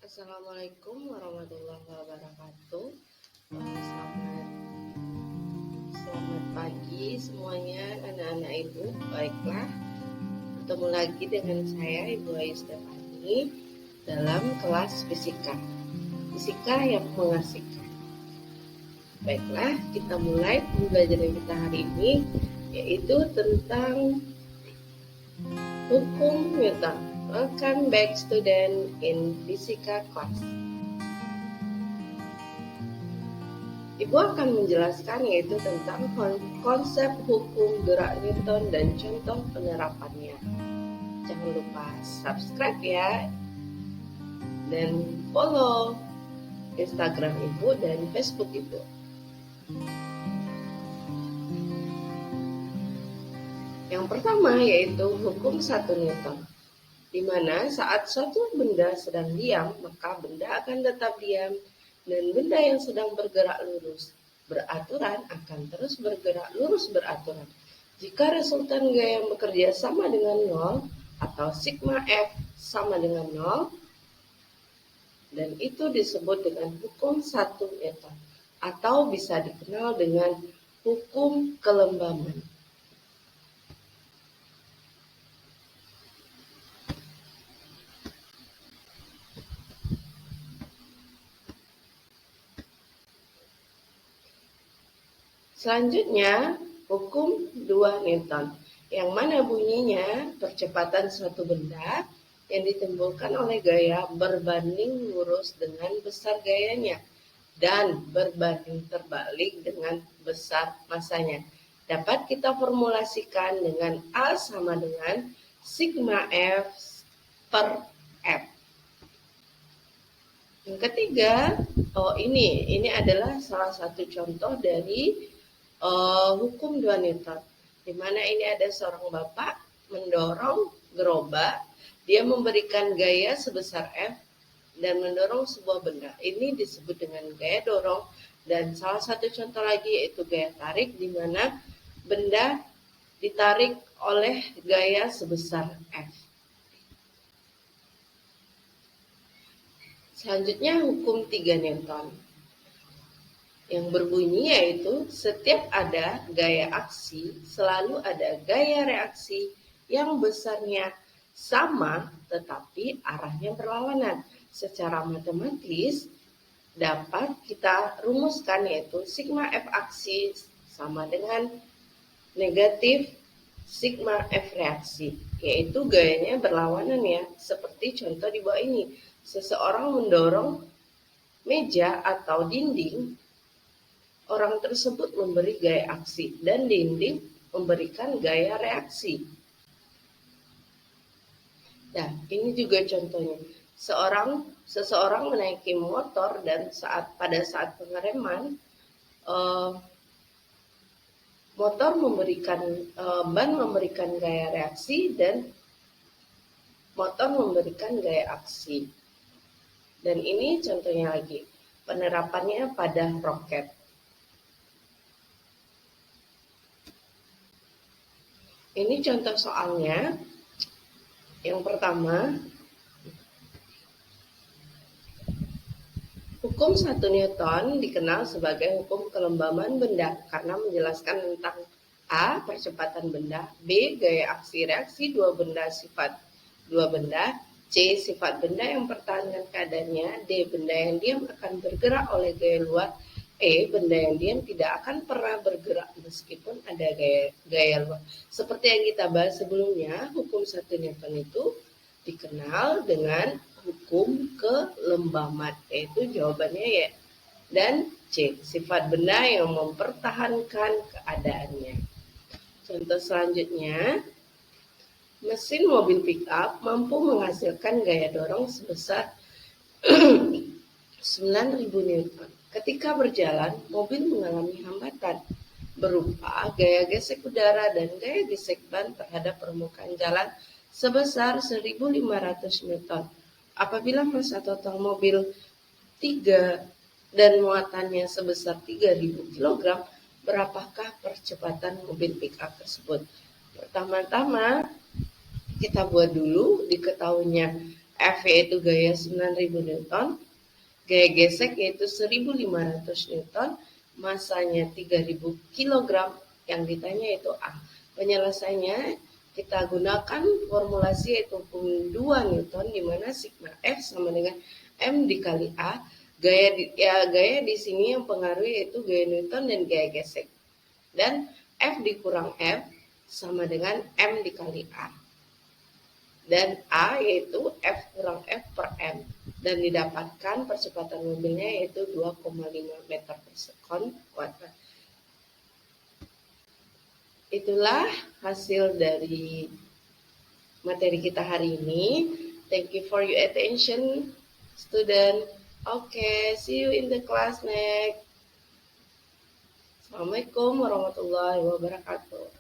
Assalamualaikum warahmatullahi wabarakatuh. Selamat pagi semuanya anak-anak ibu. Baiklah, bertemu lagi dengan saya Ibu Ayu Stefani dalam kelas fisika yang mengasihkan. Baiklah, kita mulai pembelajaran kita hari ini, yaitu tentang hukum Newton. Welcome back student in fisika class. Ibu akan menjelaskan yaitu tentang konsep hukum gerak Newton dan contoh penerapannya. Jangan lupa subscribe ya, dan follow Instagram Ibu dan Facebook Ibu. Yang pertama yaitu hukum 1 Newton, di mana saat suatu benda sedang diam, maka benda akan tetap diam, dan benda yang sedang bergerak lurus beraturan akan terus bergerak lurus beraturan. Jika resultan gaya yang bekerja sama dengan 0 atau sigma F sama dengan 0, dan itu disebut dengan hukum 1 Newton, atau bisa dikenal dengan hukum kelembaman. Selanjutnya, hukum 2 Newton, yang mana bunyinya percepatan suatu benda yang ditimbulkan oleh gaya berbanding lurus dengan besar gayanya dan berbanding terbalik dengan besar masanya. Dapat kita formulasikan dengan A sama dengan sigma F per F. Yang ketiga, ini adalah salah satu contoh dari hukum 2 Newton, di mana ini ada seorang bapak mendorong gerobak, dia memberikan gaya sebesar F dan mendorong sebuah benda. Ini disebut dengan gaya dorong, dan salah satu contoh lagi yaitu gaya tarik, di mana benda ditarik oleh gaya sebesar F. Selanjutnya hukum 3 Newton, yang berbunyi yaitu setiap ada gaya aksi, selalu ada gaya reaksi yang besarnya sama tetapi arahnya berlawanan. Secara matematis dapat kita rumuskan yaitu sigma F aksi sama dengan negatif sigma F reaksi, yaitu gayanya berlawanan ya. Seperti contoh di bawah ini, seseorang mendorong meja atau dinding, orang tersebut memberi gaya aksi dan dinding memberikan gaya reaksi. Nah, ini juga contohnya. Seseorang menaiki motor dan pada saat pengereman, motor memberikan ban memberikan gaya reaksi dan motor memberikan gaya aksi. Dan ini contohnya lagi, penerapannya pada roket. Ini contoh soalnya. Yang pertama, hukum 1 Newton dikenal sebagai hukum kelembaman benda karena menjelaskan tentang A. Percepatan benda, B. Gaya aksi reaksi dua benda, C. Sifat benda yang mempertahankan keadaannya, D. Benda yang diam akan bergerak oleh gaya luar, E. Benda yang diam tidak akan pernah bergerak meskipun ada gaya luar. Seperti yang kita bahas sebelumnya, hukum 1 Newton itu dikenal dengan hukum kelembaman, yaitu jawabannya ya dan C. Sifat benda yang mempertahankan keadaannya. Contoh selanjutnya, mesin mobil pick-up mampu menghasilkan gaya dorong sebesar 9.000 Newton. Ketika berjalan, mobil mengalami hambatan berupa gaya gesek udara dan gaya gesek ban terhadap permukaan jalan sebesar 1.500 Newton. Apabila massa total mobil 3 dan muatannya sebesar 3.000 kg, berapakah percepatan mobil pick-up tersebut? Pertama-tama kita buat dulu diketahuinya F yaitu gaya 9.000 Newton, gaya gesek yaitu 1.500 Newton, masanya 3.000 kg, yang ditanya itu A. Penyelesaiannya kita gunakan formulasi yaitu hukum 2 Newton, di mana sigma F sama dengan M dikali A. Gaya di sini yang pengaruh yaitu gaya Newton dan gaya gesek. Dan F dikurang F sama dengan M dikali A. Dan A yaitu F kurang F per M. Dan didapatkan percepatan mobilnya yaitu 2,5 meter per sekon kuadrat. Itulah hasil dari materi kita hari ini. Thank you for your attention, student. Okay, see you in the class next. Assalamualaikum warahmatullahi wabarakatuh.